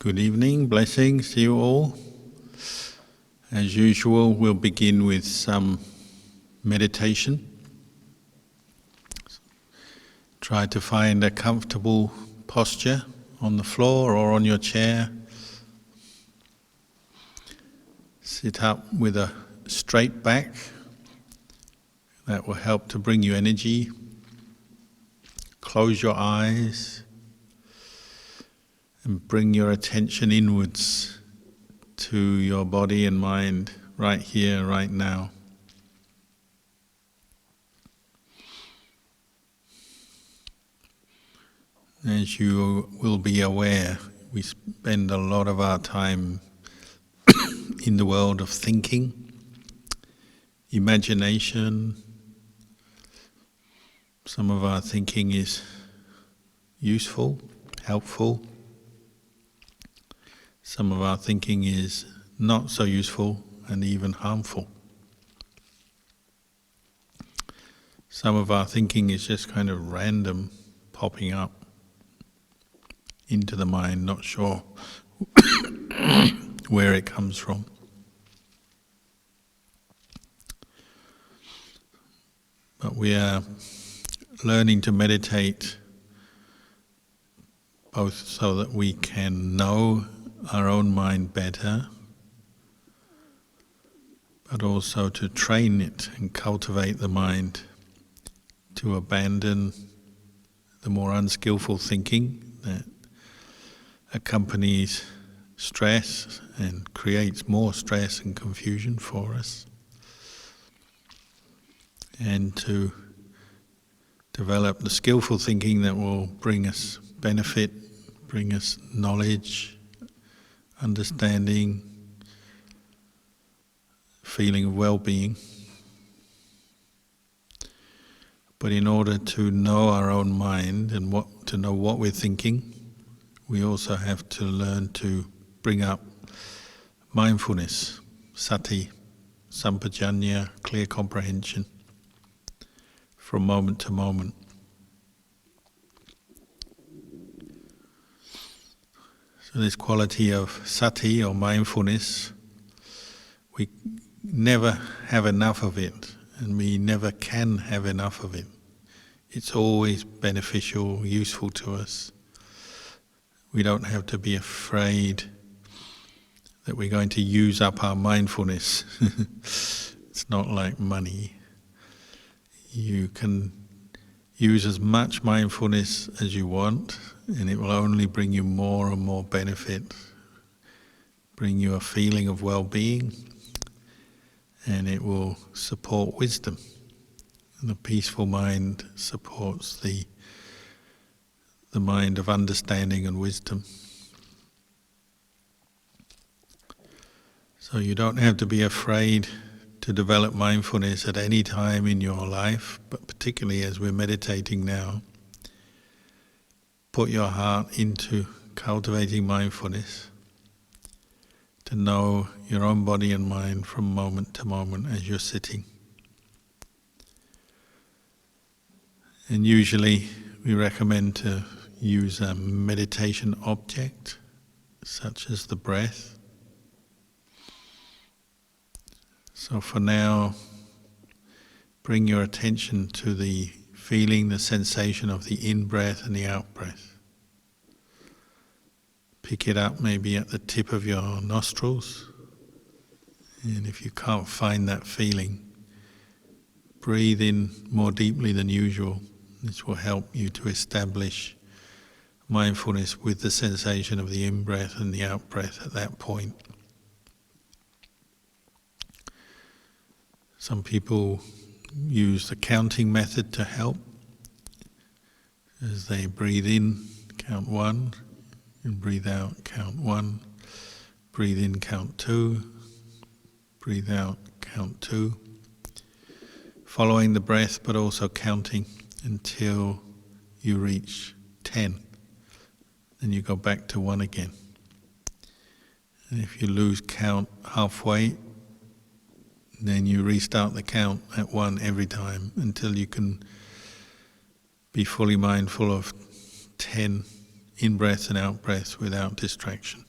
Good evening, blessings to you all. As usual, we'll begin with some meditation. Try to find a comfortable posture on the floor or on your chair. Sit up with a straight back. That will help to bring you energy. Close your eyes and bring your attention inwards to your body and mind right here, right now. As you will be aware, we spend a lot of our time in the world of thinking, imagination. Some of our thinking is useful, helpful. Some of our thinking is not so useful and even harmful. Some of our thinking is just kind of random, popping up into the mind, not sure where it comes from. But we are learning to meditate both so that we can know our own mind better, but also to train it and cultivate the mind to abandon the more unskillful thinking that accompanies stress and creates more stress and confusion for us, and to develop the skillful thinking that will bring us benefit, bring us knowledge, understanding, feeling of well-being. But in order to know our own mind and to know what we're thinking, we also have to learn to bring up mindfulness, sati, sampajanya, clear comprehension from moment to moment. So this quality of sati or mindfulness, we never have enough of it, and we never can have enough of it. It's always beneficial, useful to us. We don't have to be afraid that we're going to use up our mindfulness. It's not like money. You can use as much mindfulness as you want, and it will only bring you more and more benefit, bring you a feeling of well-being, and it will support wisdom. And the peaceful mind supports the mind of understanding and wisdom. So you don't have to be afraid to develop mindfulness at any time in your life, but particularly as we're meditating now. Put your heart into cultivating mindfulness, to know your own body and mind from moment to moment as you're sitting. And usually we recommend to use a meditation object, such as the breath. So for now, bring your attention to the feeling, the sensation of the in-breath and the out-breath. Pick it up maybe at the tip of your nostrils, and if you can't find that feeling, breathe in more deeply than usual. This will help you to establish mindfulness with the sensation of the in-breath and the out-breath at that point. Some people use the counting method to help. As they breathe in, count 1, and breathe out, count 1. Breathe in, count 2. Breathe out, count 2. Following the breath, but also counting until you reach 10. Then you go back to 1 again. And if you lose count halfway, then you restart the count at 1 every time until you can be fully mindful of 10 in-breaths and out-breaths without distraction.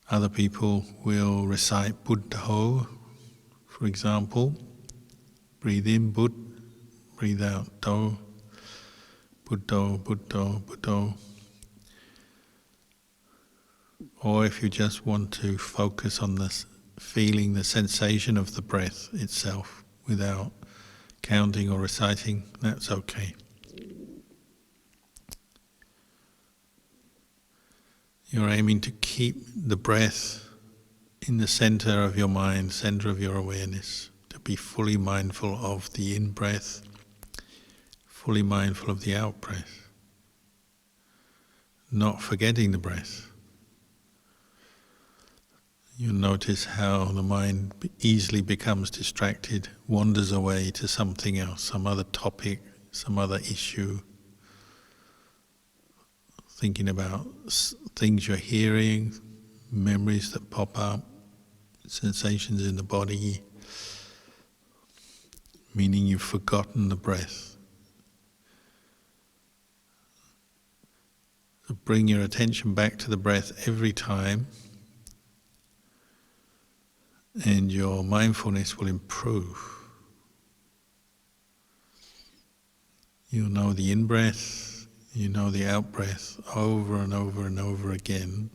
Other people will recite Buddho, for example. Breathe in, Bud. Breathe out, Do. Buddho, Buddho, Buddho. Or if you just want to focus on this, feeling the sensation of the breath itself without counting or reciting, that's okay. You're aiming to keep the breath in the center of your mind, center of your awareness, to be fully mindful of the in-breath, fully mindful of the out-breath, not forgetting the breath. You'll notice how the mind easily becomes distracted, wanders away to something else, some other topic, some other issue, thinking about things you're hearing, memories that pop up, sensations in the body, meaning you've forgotten the breath. So bring your attention back to the breath every time, and your mindfulness will improve. You'll know the in-breath, you know the out-breath over and over and over again,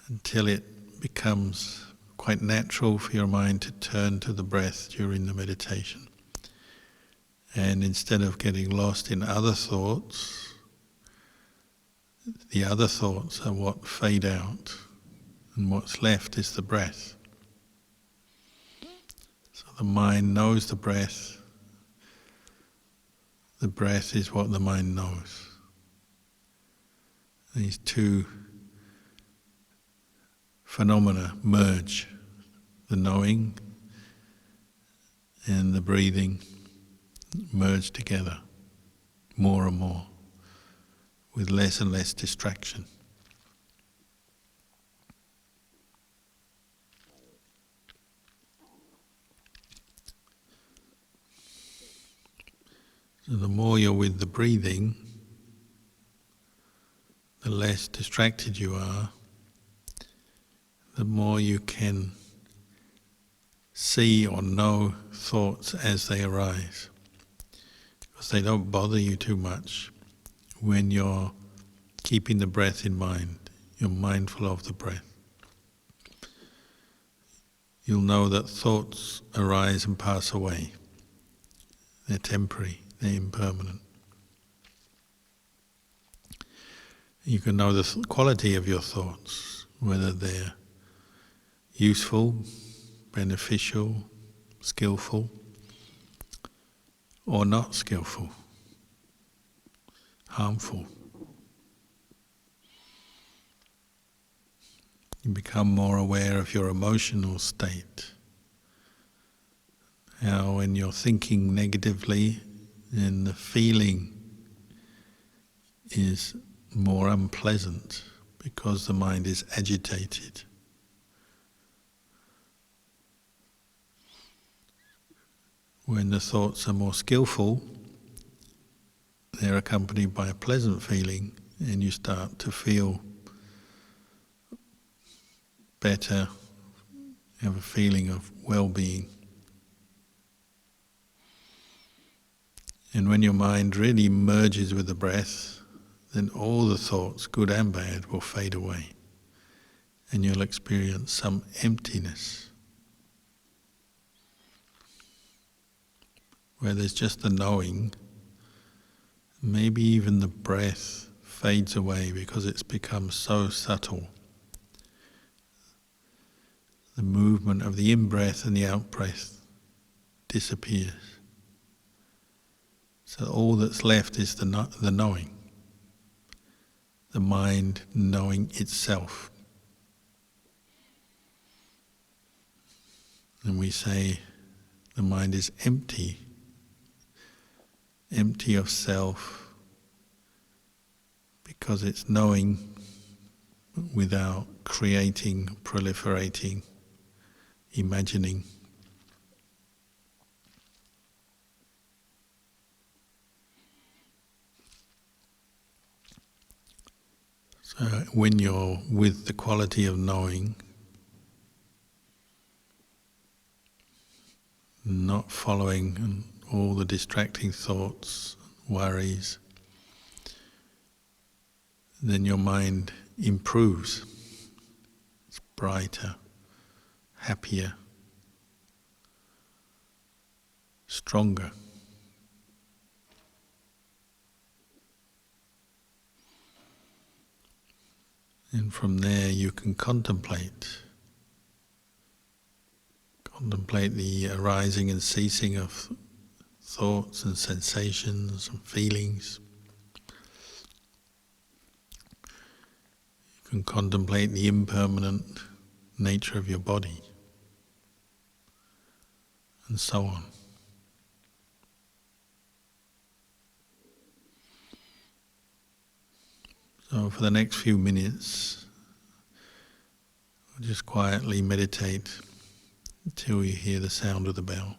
until it becomes quite natural for your mind to turn to the breath during the meditation. And instead of getting lost in other thoughts, the other thoughts are what fade out, and what's left is the breath. So the mind knows the breath is what the mind knows. These two phenomena merge, the knowing and the breathing merge together more and more, with less and less distraction. So the more you're with the breathing, the less distracted you are, the more you can see or know thoughts as they arise, because they don't bother you too much when you're keeping the breath in mind, you're mindful of the breath. You'll know that thoughts arise and pass away. They're temporary, they're impermanent. You can know the quality of your thoughts, whether they're useful, beneficial, skillful, or not skillful, harmful. You become more aware of your emotional state. How when you're thinking negatively, then the feeling is more unpleasant because the mind is agitated. When the thoughts are more skillful, they're accompanied by a pleasant feeling, and you start to feel better, have a feeling of well-being. And when your mind really merges with the breath, then all the thoughts, good and bad, will fade away, and you'll experience some emptiness, where there's just the knowing. Maybe even the breath fades away because it's become so subtle. The movement of the in-breath and the out-breath disappears. So all that's left is the knowing, the mind knowing itself. And we say the mind is empty of self, because it's knowing without creating, proliferating, imagining. So when you're with the quality of knowing, not following all the distracting thoughts, worries, then your mind improves. It's brighter, happier, stronger. And from there you can contemplate the arising and ceasing of thoughts and sensations and feelings. You can contemplate the impermanent nature of your body, and so on. So for the next few minutes, just quietly meditate until you hear the sound of the bell.